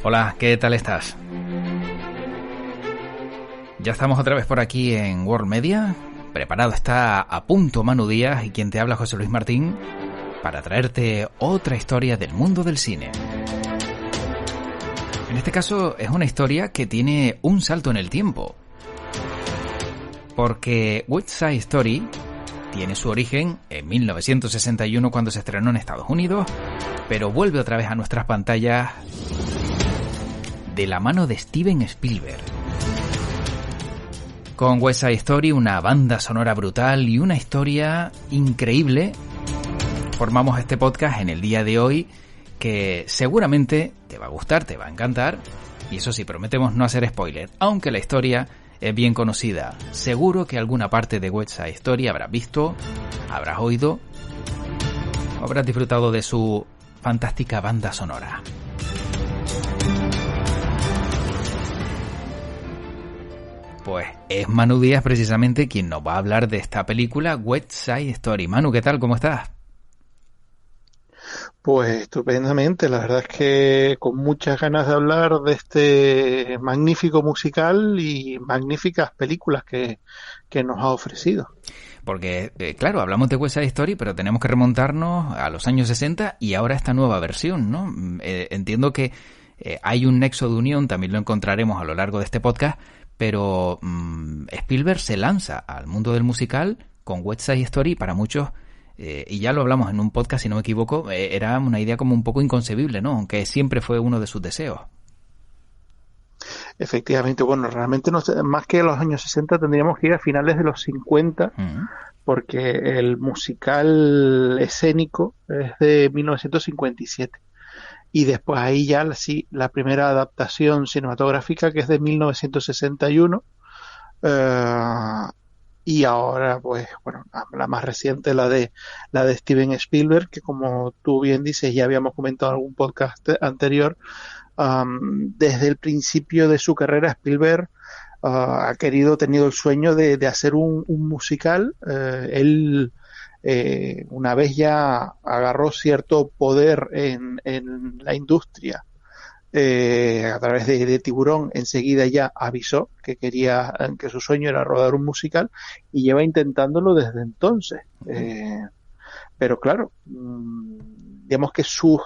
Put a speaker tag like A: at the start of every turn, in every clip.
A: Hola, ¿qué tal estás? Ya estamos otra vez por aquí en World Media. Preparado está a punto Manu Díaz y quien te habla José Luis Martín para traerte otra historia del mundo del cine. En este caso es una historia que tiene un salto en el tiempo. Porque West Side Story tiene su origen en 1961 cuando se estrenó en Estados Unidos, pero vuelve otra vez a nuestras pantallas de la mano de Steven Spielberg. Con West Side Story, una banda sonora brutal y una historia increíble, formamos este podcast en el día de hoy que seguramente te va a gustar, te va a encantar, y eso sí, prometemos no hacer spoiler, aunque la historia es bien conocida. Seguro que alguna parte de West Side Story habrás visto, habrás oído, o habrás disfrutado de su fantástica banda sonora. Pues es Manu Díaz precisamente quien nos va a hablar de esta película West Side Story. Manu, ¿qué tal? ¿Cómo estás?
B: Pues estupendamente, la verdad es que con muchas ganas de hablar de este magnífico musical y magníficas películas que nos ha ofrecido.
A: Porque, claro, hablamos de West Side Story, pero tenemos que remontarnos a los años 60 y ahora esta nueva versión, ¿no? Entiendo que hay un nexo de unión, también lo encontraremos a lo largo de este podcast, pero Spielberg se lanza al mundo del musical con West Side Story. Para muchos, y ya lo hablamos en un podcast si no me equivoco, era una idea como un poco inconcebible, ¿no? Aunque siempre fue uno de sus deseos.
B: Efectivamente, bueno, realmente más que los años 60 tendríamos que ir a finales de los 50, porque el musical escénico es de 1957. Y después ahí ya sí, la primera adaptación cinematográfica, que es de 1961, y ahora pues bueno, la más reciente, la de Steven Spielberg, que como tú bien dices, ya habíamos comentado en algún podcast anterior. Desde el principio de su carrera Spielberg ha tenido el sueño de hacer un musical. Él una vez ya agarró cierto poder en la industria, a través de Tiburón, enseguida ya avisó que su sueño era rodar un musical y lleva intentándolo desde entonces. Pero claro, digamos que sus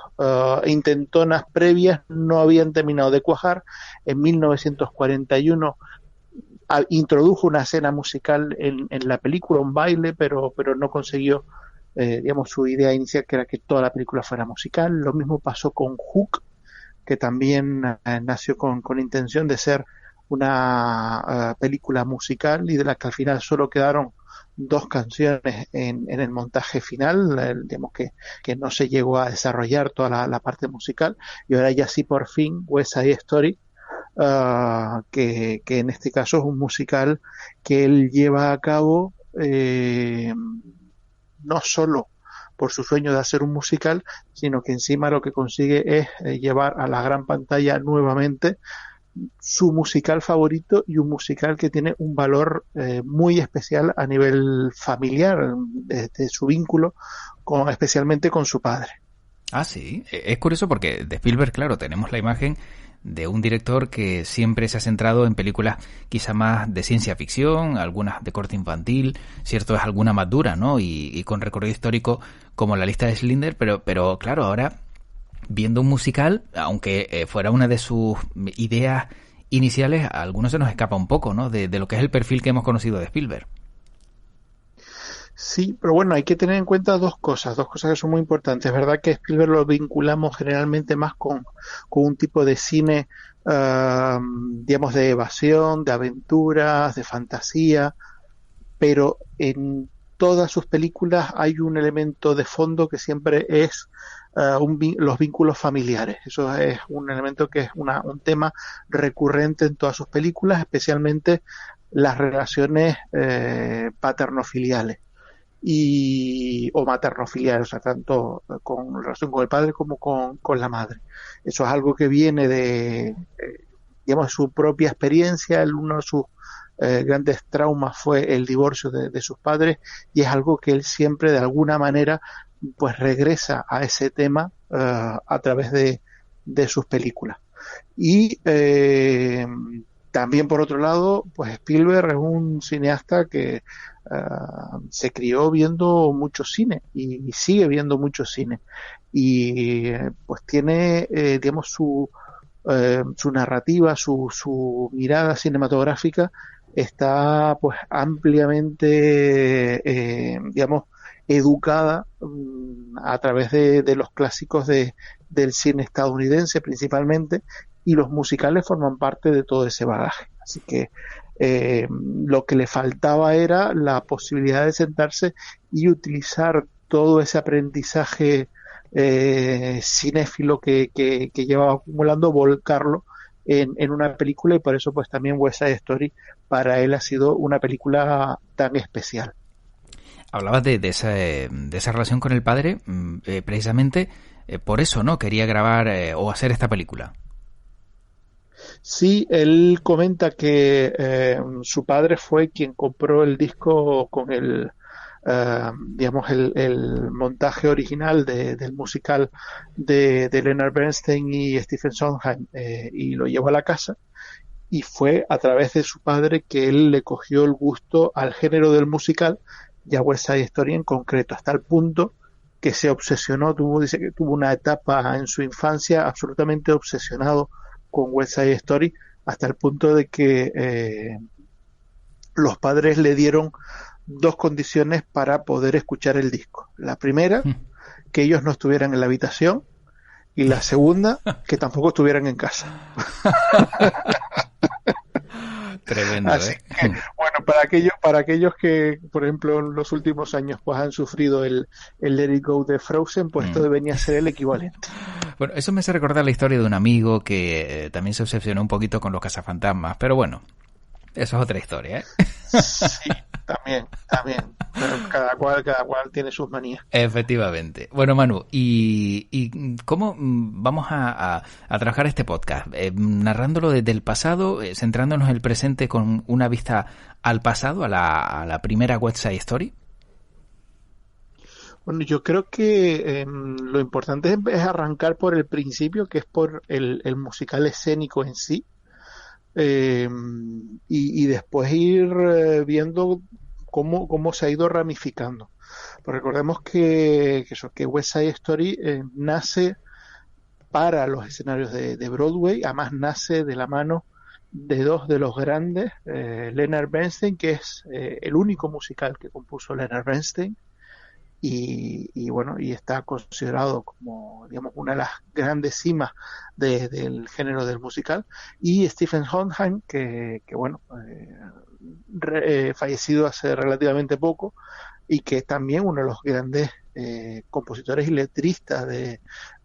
B: intentonas previas no habían terminado de cuajar. En 1941 introdujo una escena musical en la película, un baile, pero no consiguió, digamos, su idea inicial, que era que toda la película fuera musical. Lo mismo pasó con Hook, que también nació con intención de ser una película musical y de la que al final solo quedaron dos canciones en el montaje final, digamos que no se llegó a desarrollar toda la parte musical, y ahora ya sí por fin West Side Story, que en este caso es un musical que él lleva a cabo no solo por su sueño de hacer un musical, sino que encima lo que consigue es llevar a la gran pantalla nuevamente su musical favorito, y un musical que tiene un valor muy especial a nivel familiar, de su vínculo especialmente con su padre.
A: Ah, sí. Es curioso porque de Spielberg, claro, tenemos la imagen de un director que siempre se ha centrado en películas quizá más de ciencia ficción, algunas de corte infantil, cierto es alguna más dura, ¿no? Y con recorrido histórico como La lista de Schindler, pero claro, ahora viendo un musical, aunque fuera una de sus ideas iniciales, a algunos se nos escapa un poco, ¿no? De lo que es el perfil que hemos conocido de Spielberg.
B: Sí, pero bueno, hay que tener en cuenta dos cosas que son muy importantes. Es verdad que Spielberg lo vinculamos generalmente más con un tipo de cine, digamos, de evasión, de aventuras, de fantasía, pero en todas sus películas hay un elemento de fondo que siempre es los vínculos familiares. Eso es un elemento que es un tema recurrente en todas sus películas, especialmente las relaciones paternofiliales o maternofiliales, o sea, tanto con relación con el padre como con la madre. Eso es algo que viene de, digamos, su propia experiencia. Uno de sus grandes traumas fue el divorcio de sus padres, y es algo que él siempre de alguna manera pues regresa a ese tema a través de sus películas. Y también por otro lado, pues Spielberg es un cineasta que se crió viendo mucho cine y sigue viendo mucho cine, y pues tiene digamos su narrativa, su mirada cinematográfica está pues ampliamente digamos educada a través de los clásicos del cine estadounidense principalmente, y los musicales forman parte de todo ese bagaje. Así que lo que le faltaba era la posibilidad de sentarse y utilizar todo ese aprendizaje cinéfilo que llevaba acumulando, volcarlo en una película, y por eso pues también West Side Story para él ha sido una película tan especial.
A: Hablabas de esa relación con el padre, precisamente por eso, ¿no? Quería grabar o hacer esta película.
B: Sí, él comenta que su padre fue quien compró el disco con digamos, el montaje original del musical de Leonard Bernstein y Stephen Sondheim, y lo llevó a la casa, y fue a través de su padre que él le cogió el gusto al género del musical y a West Side Story en concreto, hasta el punto que se obsesionó, dice que tuvo una etapa en su infancia absolutamente obsesionado con West Side Story, hasta el punto de que los padres le dieron dos condiciones para poder escuchar el disco. La primera, que ellos no estuvieran en la habitación, y la segunda, que tampoco estuvieran en casa.
A: Tremendo.
B: Así que, bueno, para aquellos que, por ejemplo, en los últimos años pues han sufrido el Let It Go de Frozen, pues esto venía a ser el equivalente.
A: Bueno, eso me hace recordar la historia de un amigo que también se obsesionó un poquito con los cazafantasmas, pero bueno, eso es otra historia, ¿eh?
B: Sí, también. Pero cada cual tiene sus manías.
A: Efectivamente. Bueno, Manu, ¿y cómo vamos a trabajar este podcast? Narrándolo desde el pasado, centrándonos en el presente con una vista al pasado, a la primera West Side Story.
B: Bueno, yo creo que lo importante es arrancar por el principio, que es por el musical escénico en sí, y después ir viendo cómo se ha ido ramificando. Pues recordemos que West Side Story nace para los escenarios de Broadway, además nace de la mano de dos de los grandes, Leonard Bernstein, que es el único musical que compuso Leonard Bernstein, y bueno, y está considerado como, digamos, una de las grandes cimas del género del musical, y Stephen Sondheim, que bueno, fallecido hace relativamente poco, y que es también uno de los grandes compositores y letristas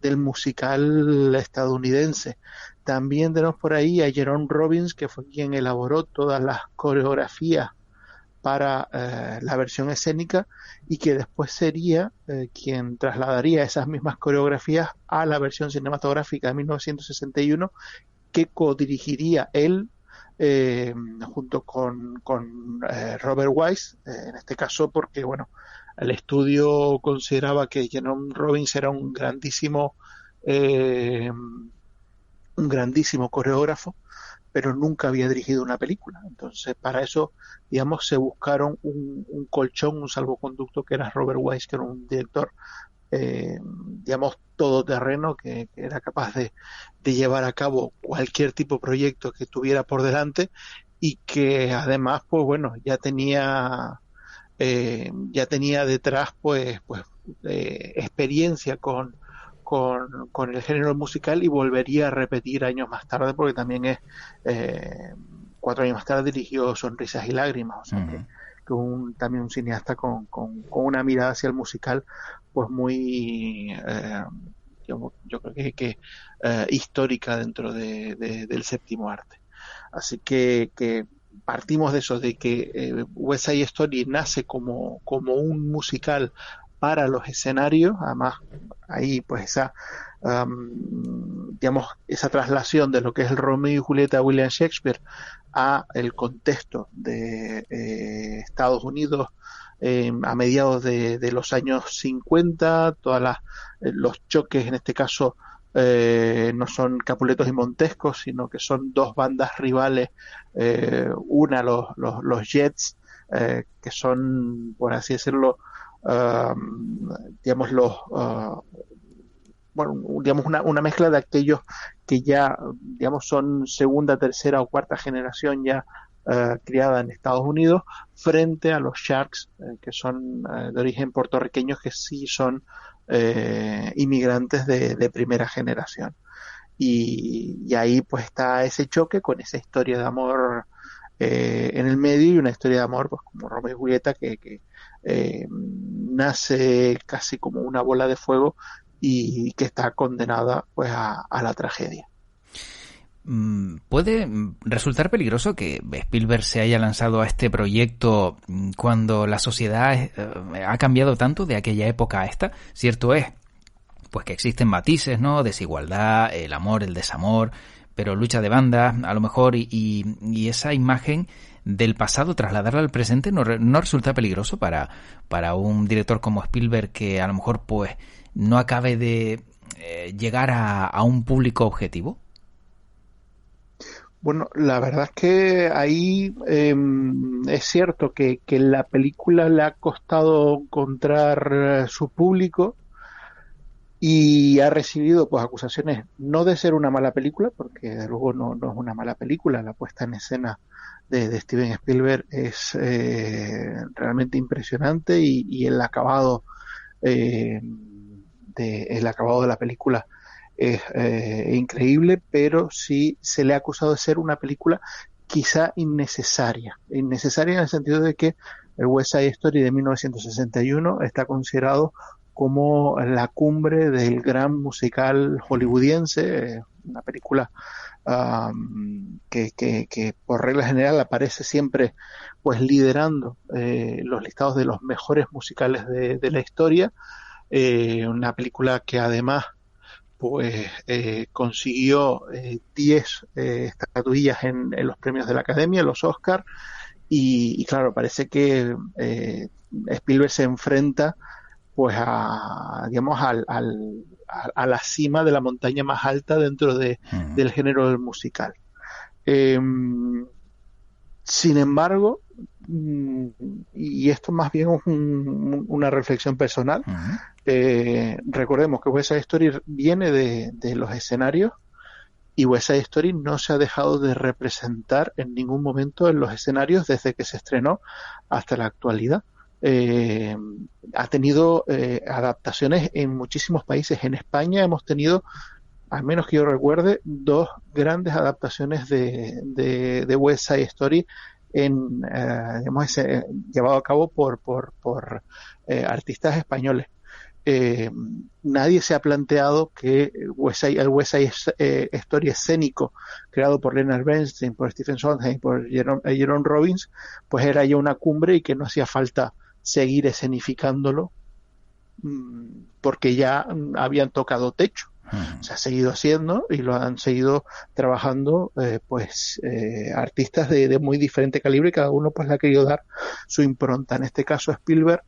B: del musical estadounidense. También tenemos por ahí a Jerome Robbins, que fue quien elaboró todas las coreografías para la versión escénica, y que después sería quien trasladaría esas mismas coreografías a la versión cinematográfica de 1961, que codirigiría él junto con Robert Wise, en este caso porque, bueno, el estudio consideraba que Jerome Robbins era un grandísimo coreógrafo, pero nunca había dirigido una película. Entonces, para eso, digamos, se buscaron un colchón, un salvoconducto, que era Robert Wise, que era un director, digamos, todoterreno, que era capaz de llevar a cabo cualquier tipo de proyecto que tuviera por delante, y que además, pues bueno, ya tenía detrás, pues experiencia con el género musical, y volvería a repetir años más tarde, porque también 4 años más tarde dirigió Sonrisas y Lágrimas, o sea que también un cineasta con una mirada hacia el musical pues muy yo creo que histórica dentro del séptimo arte. Así que partimos de eso, de que West Side Story nace como un musical para los escenarios. Además ahí pues digamos, esa traslación de lo que es el Romeo y Julieta de William Shakespeare a el contexto de Estados Unidos a mediados de los años 50, los choques en este caso no son Capuletos y Montescos, sino que son dos bandas rivales, una los Jets, que son, por así decirlo, digamos bueno, digamos una mezcla de aquellos que ya, digamos, son segunda, tercera o cuarta generación ya criada en Estados Unidos, frente a los Sharks, que son de origen puertorriqueño, que sí son inmigrantes de primera generación. Y ahí pues está ese choque con esa historia de amor en el medio, y una historia de amor pues como Romeo y Julieta que nace casi como una bola de fuego y que está condenada pues a la tragedia.
A: ¿Puede resultar peligroso que Spielberg se haya lanzado a este proyecto cuando la sociedad ha cambiado tanto de aquella época a esta? Cierto es, pues que existen matices, ¿no? Desigualdad, el amor, el desamor, pero lucha de bandas, a lo mejor, y esa imagen del pasado, trasladarla al presente, ¿no resulta peligroso para un director como Spielberg, que a lo mejor pues no acabe de llegar a un público objetivo?
B: Bueno, la verdad es que ahí es cierto que la película le ha costado encontrar su público y ha recibido pues acusaciones no de ser una mala película, porque de luego no es una mala película. La puesta en escena de Steven Spielberg es realmente impresionante, y el acabado el acabado de la película es increíble, pero sí se le ha acusado de ser una película quizá innecesaria en el sentido de que el West Side Story de 1961 está considerado como la cumbre del gran musical hollywoodiense, una película que por regla general aparece siempre pues liderando los listados de los mejores musicales de la historia, una película que además pues consiguió 10 estatuillas en los premios de la Academia, los Oscar, y claro, parece que Spielberg se enfrenta pues digamos a la cima de la montaña más alta dentro del género del musical. Eh, Sin embargo, y esto más bien es una reflexión personal, recordemos que West Side Story viene de los escenarios, y West Side Story no se ha dejado de representar en ningún momento en los escenarios desde que se estrenó hasta la actualidad. Ha tenido adaptaciones en muchísimos países. En España hemos tenido, al menos que yo recuerde, dos grandes adaptaciones de West Side Story digamos, llevado a cabo por artistas españoles. Nadie se ha planteado que el West Side Story escénico creado por Leonard Bernstein, por Stephen Sondheim, por Jerome Robbins, pues era ya una cumbre y que no hacía falta seguir escenificándolo porque ya habían tocado techo. Se ha seguido haciendo y lo han seguido trabajando artistas de muy diferente calibre, y cada uno pues le ha querido dar su impronta. En este caso Spielberg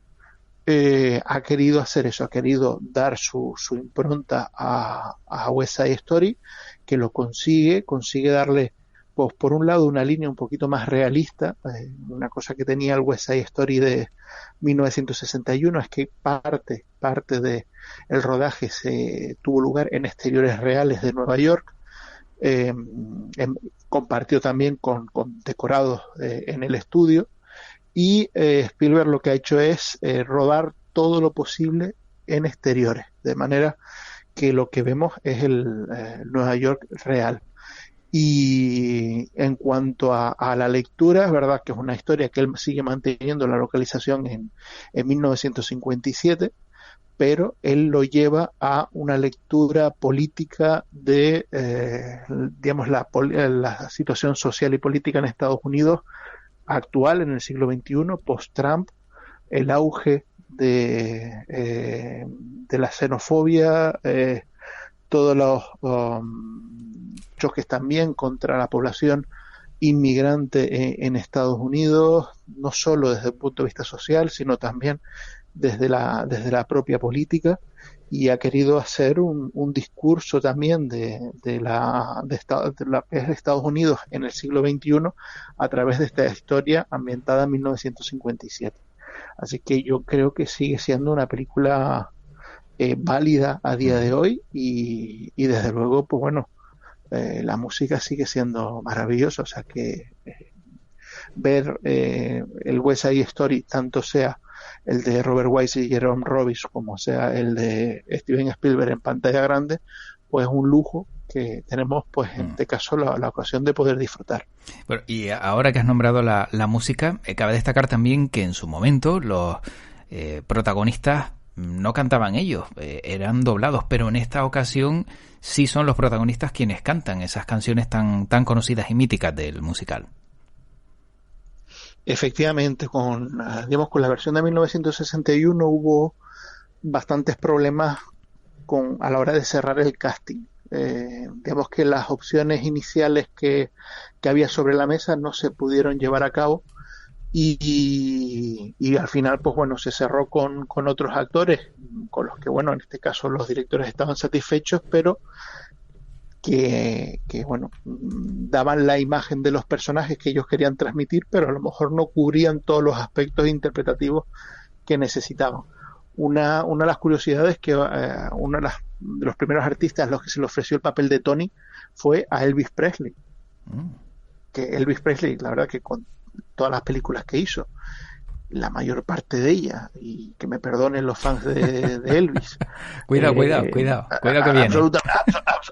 B: ha querido hacer eso, ha querido dar su impronta a West Side Story, que lo consigue darle, pues por un lado, una línea un poquito más realista. Una cosa que tenía el West Side Story de 1961 es que parte de el rodaje se tuvo lugar en exteriores reales de Nueva York, compartió también con decorados en el estudio, y Spielberg lo que ha hecho es rodar todo lo posible en exteriores, de manera que lo que vemos es el Nueva York real. Y en cuanto a la lectura, es verdad que es una historia que él sigue manteniendo la localización en 1957, pero él lo lleva a una lectura política de, digamos, la situación social y política en Estados Unidos actual, en el siglo XXI, post-Trump, el auge de la xenofobia, todos los choques también contra la población inmigrante en Estados Unidos, no solo desde el punto de vista social, sino también desde la propia política, y ha querido hacer un discurso también de Estados Unidos en el siglo XXI a través de esta historia ambientada en 1957. Así que yo creo que sigue siendo una película válida a día de hoy, y desde luego, pues bueno, la música sigue siendo maravillosa, o sea que ver el West Side Story, tanto sea el de Robert Wise y Jerome Robbins como sea el de Steven Spielberg en pantalla grande, pues es un lujo que tenemos, pues en este caso, la ocasión de poder disfrutar.
A: Bueno, y ahora que has nombrado la música, cabe destacar también que en su momento los protagonistas no cantaban ellos, eran doblados, pero en esta ocasión sí son los protagonistas quienes cantan esas canciones tan conocidas y míticas del musical.
B: Efectivamente, con la versión de 1961 hubo bastantes problemas a la hora de cerrar el casting. Digamos que las opciones iniciales que había sobre la mesa no se pudieron llevar a cabo, y al final, pues bueno, se cerró con otros actores con los que, bueno, en este caso los directores estaban satisfechos, pero que bueno, daban la imagen de los personajes que ellos querían transmitir, pero a lo mejor no cubrían todos los aspectos interpretativos que necesitaban. Una de las curiosidades que uno de los primeros artistas a los que se le ofreció el papel de Tony fue a Elvis Presley. Que Elvis Presley, la verdad que con todas las películas que hizo, la mayor parte de ellas, y que me perdonen los fans de Elvis,
A: cuidado que viene.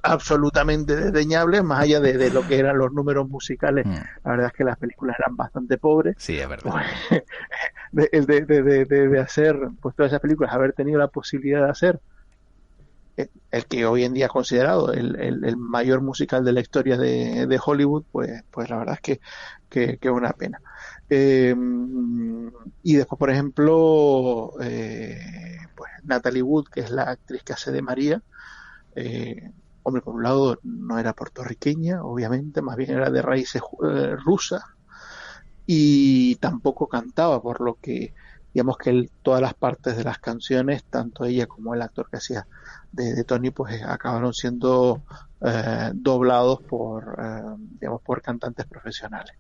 B: Absolutamente desdeñables, más allá de lo que eran los números musicales. La verdad es que las películas eran bastante pobres.
A: Sí, es verdad.
B: Pues, de hacer pues todas esas películas, haber tenido la posibilidad de hacer el que hoy en día es considerado el mayor musical de la historia de Hollywood, pues la verdad es que es una pena. Y después, por ejemplo, pues Natalie Wood, que es la actriz que hace de María, hombre, por un lado no era puertorriqueña, obviamente, más bien era de raíces rusas, y tampoco cantaba, por lo que digamos que todas las partes de las canciones, tanto ella como el actor que hacía de Tony, pues acabaron siendo doblados por cantantes profesionales.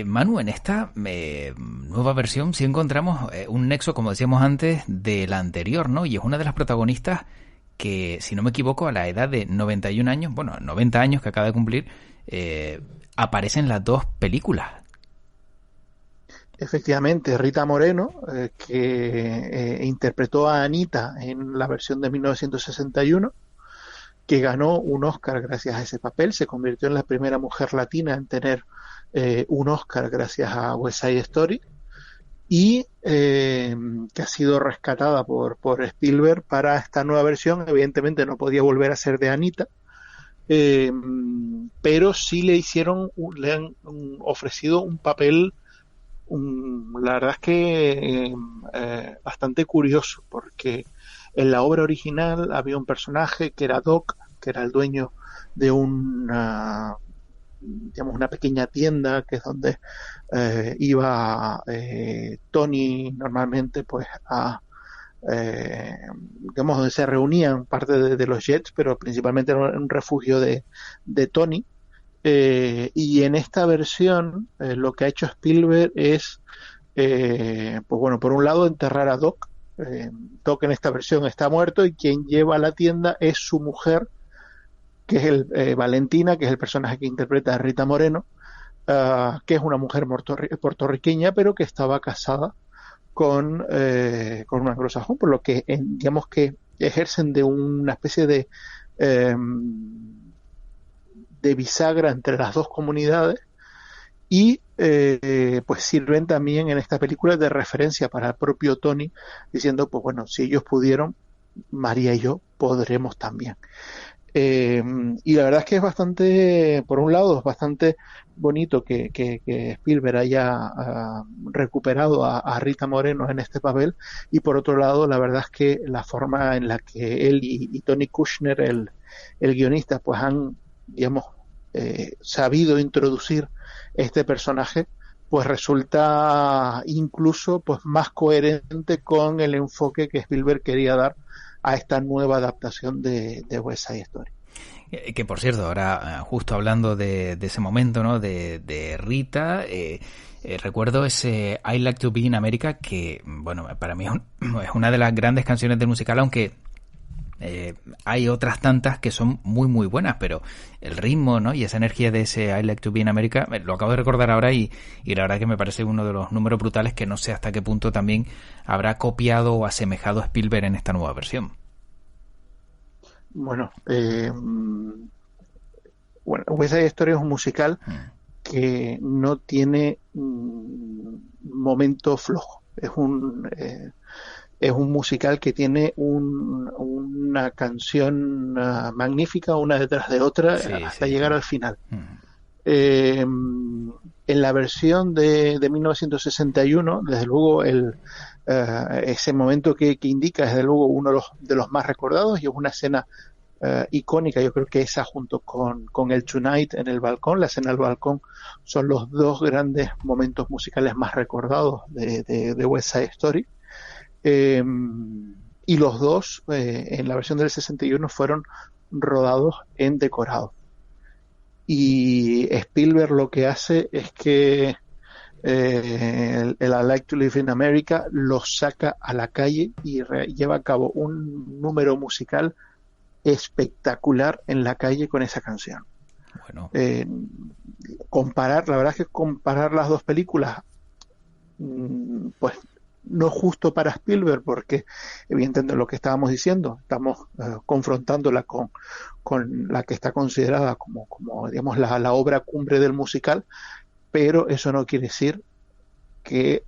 A: Manu, en esta nueva versión sí encontramos un nexo, como decíamos antes, de la anterior, ¿no? Y es una de las protagonistas que, si no me equivoco, a la edad de 91 años, bueno, 90 años que acaba de cumplir, aparece en las dos películas.
B: Efectivamente, Rita Moreno, que interpretó a Anita en la versión de 1961, que ganó un Oscar gracias a ese papel, se convirtió en la primera mujer latina en tener un Oscar gracias a West Side Story, y que ha sido rescatada por Spielberg para esta nueva versión. Evidentemente no podía volver a ser de Anita, pero sí le han ofrecido un papel, la verdad es que bastante curioso, porque en la obra original había un personaje que era Doc, que era el dueño de una pequeña tienda, que es donde iba Tony normalmente, pues donde se reunían parte de los Jets, pero principalmente era un refugio de Tony. Y en esta versión lo que ha hecho Spielberg es pues bueno, por un lado enterrar a Doc. Doc en esta versión está muerto, y quien lleva a la tienda es su mujer, que es Valentina, que es el personaje que interpreta a Rita Moreno, que es una mujer puertorriqueña, pero que estaba casada con un anglosajón, por lo que digamos que ejercen de una especie de bisagra entre las dos comunidades, y pues sirven también en esta película de referencia para el propio Tony, diciendo, pues bueno, si ellos pudieron, María y yo podremos también. Y la verdad es que es bastante, por un lado, es bastante bonito que Spielberg haya recuperado a Rita Moreno en este papel, y por otro lado, la verdad es que la forma en la que él y Tony Kushner, el guionista, pues han, digamos, sabido introducir este personaje, pues resulta incluso pues más coherente con el enfoque que Spielberg quería dar a esta nueva adaptación de West Side Story.
A: Que por cierto, ahora justo hablando de ese momento, ¿no? De Rita, recuerdo ese I Like to Be in America, que, bueno, para mí es una de las grandes canciones del musical, aunque hay otras tantas que son muy muy buenas, pero el ritmo, ¿no? Y esa energía de ese I Like to Be in America, lo acabo de recordar ahora y la verdad que me parece uno de los números brutales que no sé hasta qué punto también habrá copiado o asemejado a Spielberg en esta nueva versión.
B: Bueno, West Side Story es un musical que no tiene momento flojo. Es un musical que tiene una canción magnífica una detrás de otra,
A: Sí,
B: hasta
A: sí.
B: llegar al final. En la versión de 1961, desde luego, ese momento que indica, desde luego, uno de los más recordados, y es una escena icónica. Yo creo que esa, junto con el Tonight en el balcón, la escena del balcón, son los dos grandes momentos musicales más recordados de West Side Story. Y los dos, en la versión del 61, fueron rodados en decorado. Y Spielberg lo que hace es que el I Like to Live in America lo saca a la calle y lleva a cabo un número musical espectacular en la calle con esa canción.
A: Bueno.
B: La verdad es que comparar las dos películas, pues no es justo para Spielberg, porque evidentemente lo que estábamos diciendo, estamos confrontándola con la que está considerada como digamos, la obra cumbre del musical, pero eso no quiere decir que,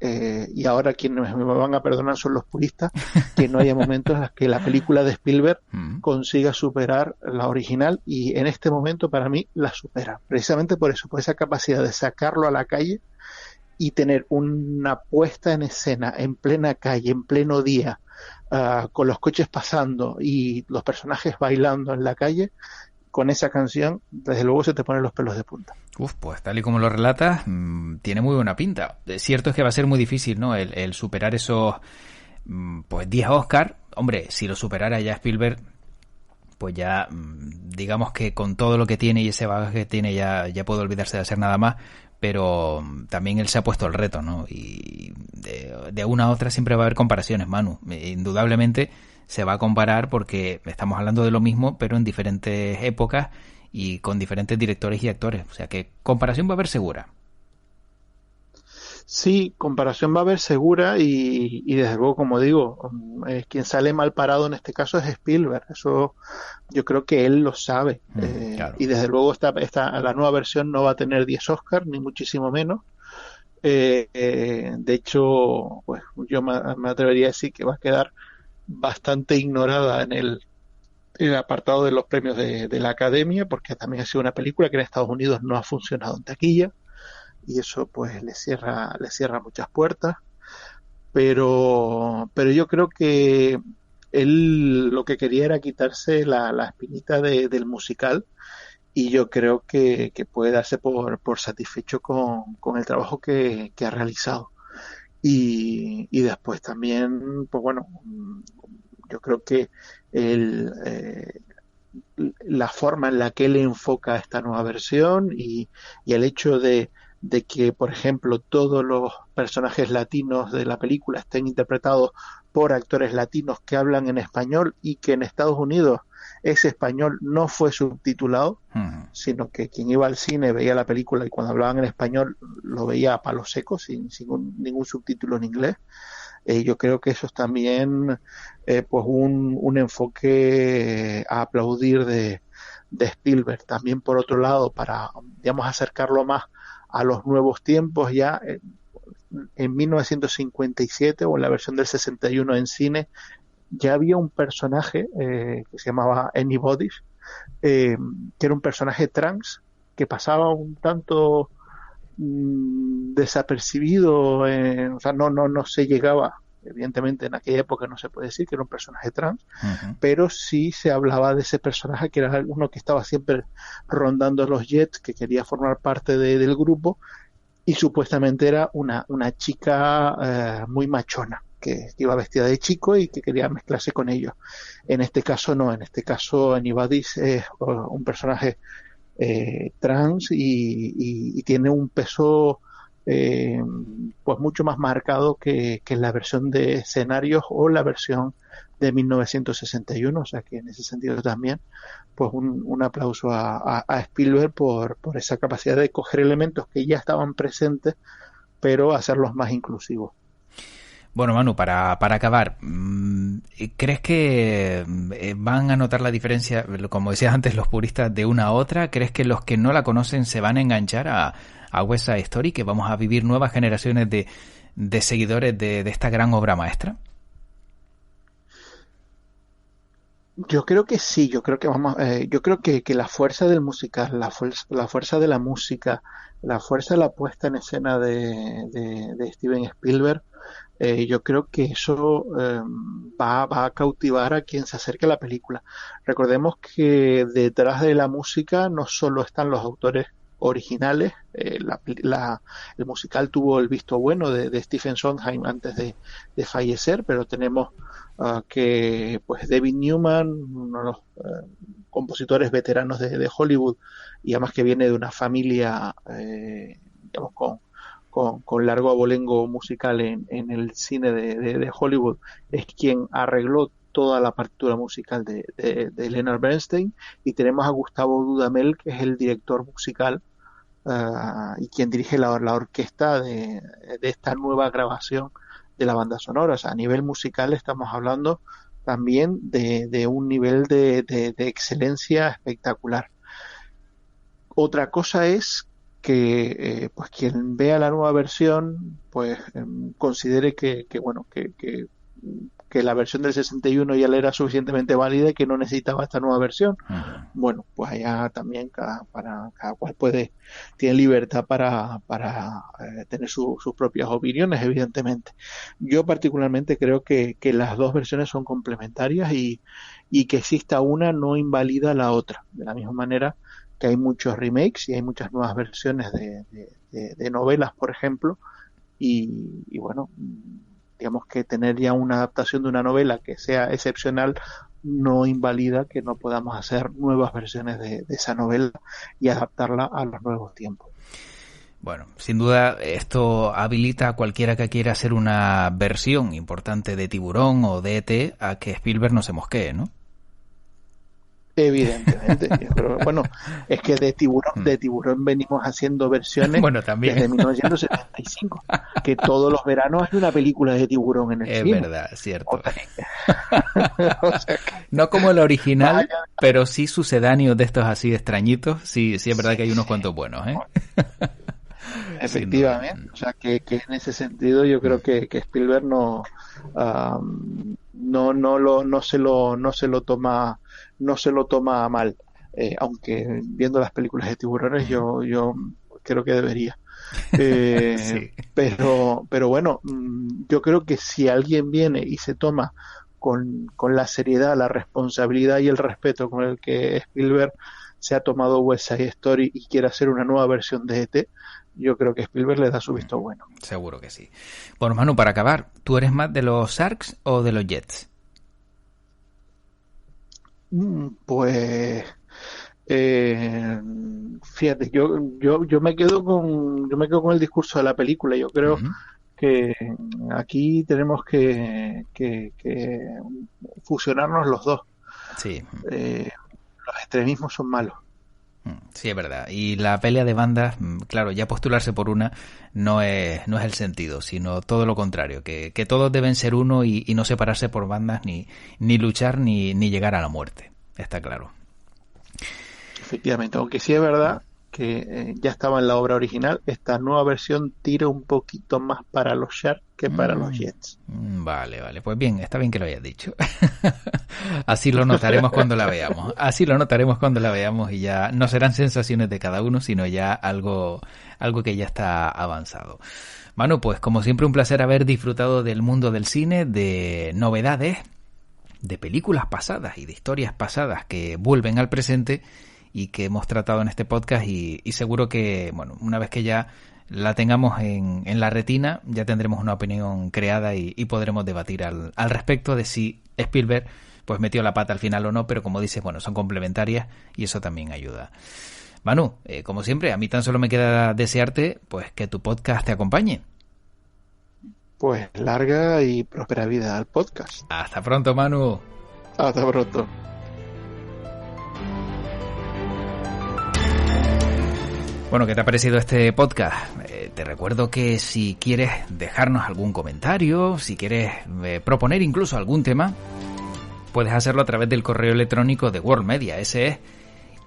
B: y ahora quienes me van a perdonar son los puristas, que no haya momentos en los que la película de Spielberg consiga superar la original, y en este momento para mí la supera, precisamente por eso, por esa capacidad de sacarlo a la calle y tener una puesta en escena en plena calle, en pleno día, con los coches pasando y los personajes bailando en la calle. Con esa canción, desde luego se te ponen los pelos de punta.
A: Pues tal y como lo relatas, tiene muy buena pinta. Cierto es que va a ser muy difícil, ¿no? El superar esos, pues 10 Oscar. Hombre, si lo superara ya Spielberg, pues ya, digamos que con todo lo que tiene y ese bagaje que tiene ya puede olvidarse de hacer nada más. Pero también él se ha puesto el reto, ¿no? Y de una a otra siempre va a haber comparaciones, Manu. Indudablemente se va a comparar porque estamos hablando de lo mismo, pero en diferentes épocas y con diferentes directores y actores. O sea que comparación va a haber segura.
B: Sí, comparación va a haber segura, y desde luego, como digo, quien sale mal parado en este caso es Spielberg. Eso yo creo que él lo sabe.
A: Claro.
B: Y desde luego la nueva versión no va a tener 10 Oscars, ni muchísimo menos. De hecho, pues yo me atrevería a decir que va a quedar bastante ignorada en el apartado de los premios de la Academia, porque también ha sido una película que en Estados Unidos no ha funcionado en taquilla, y eso pues le cierra muchas puertas. Pero yo creo que él lo que quería era quitarse la espinita del musical, y yo creo que puede darse por satisfecho con el trabajo que ha realizado. Y después también, pues bueno, yo creo que el, la forma en la que él enfoca esta nueva versión, y el hecho de que, por ejemplo, todos los personajes latinos de la película estén interpretados por actores latinos que hablan en español, y que en Estados Unidos ese español no fue subtitulado, sino que quien iba al cine veía la película y cuando hablaban en español lo veía a palo seco, sin ningún subtítulo en inglés. Yo creo que eso es también pues un enfoque a aplaudir de Spielberg. También, por otro lado, para, digamos, acercarlo más a los nuevos tiempos, ya en 1957 o en la versión del 61 en cine, ya había un personaje que se llamaba Anybody's, que era un personaje trans que pasaba un tanto desapercibido, o sea, no se llegaba, evidentemente en aquella época no se puede decir que era un personaje trans,
A: Ujú.
B: pero sí se hablaba de ese personaje que era uno que estaba siempre rondando los jets, que quería formar parte del grupo y supuestamente era una chica muy machona. Que iba vestida de chico y que quería mezclarse con ellos. En este caso no, en este caso Anibadis es un personaje trans y tiene un peso pues mucho más marcado que en la versión de escenarios o la versión de 1961, o sea que en ese sentido también pues un aplauso a Spielberg por esa capacidad de coger elementos que ya estaban presentes pero hacerlos más inclusivos.
A: Bueno, Manu, para acabar, ¿crees que van a notar la diferencia, como decías antes, los puristas de una a otra? ¿Crees que los que no la conocen se van a enganchar a West Side Story, que vamos a vivir nuevas generaciones de seguidores de esta gran obra maestra?
B: Yo creo que sí, yo creo que vamos, yo creo que la fuerza del musical, la fuerza de la música, la fuerza de la puesta en escena de Steven Spielberg, yo creo que eso va a cautivar a quien se acerque a la película. Recordemos que detrás de la música no solo están los autores originales, el musical tuvo el visto bueno de Stephen Sondheim antes de fallecer, pero tenemos que pues David Newman, uno de los compositores veteranos de Hollywood, y además que viene de una familia digamos, con largo abolengo musical en el cine de Hollywood, es quien arregló toda la partitura musical de Leonard Bernstein, y tenemos a Gustavo Dudamel, que es el director musical y quien dirige la orquesta de esta nueva grabación de la banda sonora. O sea, a nivel musical estamos hablando también de un nivel de excelencia espectacular. Otra cosa es que pues quien vea la nueva versión pues considere bueno que la versión del 61 ya le era suficientemente válida y que no necesitaba esta nueva versión.
A: Uh-huh.
B: Bueno, pues allá también cada cual tiene libertad para tener sus propias opiniones, evidentemente. Yo particularmente creo que las dos versiones son complementarias y que exista una no invalida la otra. De la misma manera que hay muchos remakes y hay muchas nuevas versiones de novelas, por ejemplo, y bueno, digamos que tener ya una adaptación de una novela que sea excepcional no invalida que no podamos hacer nuevas versiones de esa novela y adaptarla a los nuevos tiempos.
A: Bueno, sin duda esto habilita a cualquiera que quiera hacer una versión importante de Tiburón o de E.T. a que Spielberg no se mosquee, ¿no?
B: Evidentemente, pero bueno, es que de tiburón venimos haciendo versiones
A: Bueno, también.
B: desde 1975, que todos los veranos hay una película de tiburón en el
A: es
B: cine.
A: verdad, es cierto.
B: O sea
A: no como el original,
B: vaya,
A: pero sí sucedáneos de estos así extrañitos. Sí, sí es verdad que hay unos cuantos buenos, ¿eh?
B: efectivamente, o sea que en ese sentido yo creo que Spielberg no se lo toma a mal, aunque viendo las películas de tiburones yo creo que debería.
A: sí.
B: Pero bueno, yo creo que si alguien viene y se toma con la seriedad, la responsabilidad y el respeto con el que Spielberg se ha tomado West Side Story y quiere hacer una nueva versión de E.T., yo creo que Spielberg le da su visto bueno.
A: Seguro que sí. Bueno, Manu, para acabar, ¿tú eres más de los Sharks o de los Jets?
B: Pues fíjate, yo me quedo con el discurso de la película. Yo creo
A: Uh-huh.
B: que aquí tenemos que fusionarnos los dos.
A: Sí.
B: Los extremismos son malos.
A: Sí, es verdad. Y la pelea de bandas, claro, ya postularse por una no es el sentido, sino todo lo contrario, que todos deben ser uno y no separarse por bandas ni luchar ni llegar a la muerte. Está claro.
B: Efectivamente, aunque sí es verdad que ya estaba en la obra original, esta nueva versión tira un poquito más para los Sharks que para los Jets.
A: Vale, pues bien, está bien que lo hayas dicho. Así lo notaremos cuando la veamos y ya no serán sensaciones de cada uno, sino ya algo que ya está avanzado. Manu, pues como siempre un placer haber disfrutado del mundo del cine, de novedades, de películas pasadas y de historias pasadas que vuelven al presente y que hemos tratado en este podcast y seguro que, bueno, una vez que ya la tengamos en la retina, ya tendremos una opinión creada y podremos debatir al respecto de si Spielberg pues metió la pata al final o no, pero como dices, bueno, son complementarias y eso también ayuda. Manu, como siempre, a mí tan solo me queda desearte pues que tu podcast te acompañe.
B: Pues larga y próspera vida al podcast.
A: Hasta pronto, Manu.
B: Hasta pronto.
A: Bueno, ¿qué te ha parecido este podcast? Te recuerdo que si quieres dejarnos algún comentario, si quieres proponer incluso algún tema, puedes hacerlo a través del correo electrónico de World Media. Ese es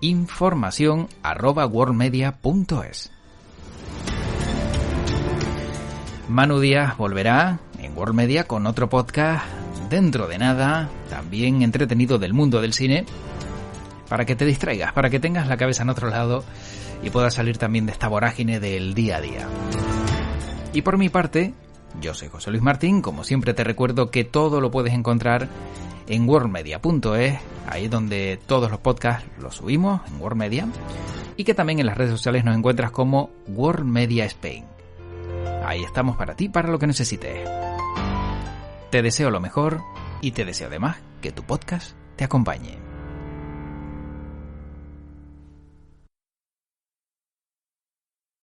A: informacion@worldmedia.es. Manu Díaz volverá en World Media con otro podcast dentro de nada, también entretenido del mundo del cine, para que te distraigas, para que tengas la cabeza en otro lado y puedas salir también de esta vorágine del día a día. Y por mi parte, yo soy José Luis Martín, como siempre te recuerdo que todo lo puedes encontrar en worldmedia.es, ahí es donde todos los podcasts los subimos en World Media, y que también en las redes sociales nos encuentras como World Media Spain. Ahí estamos para ti, para lo que necesites. Te deseo lo mejor y te deseo además que tu podcast te acompañe.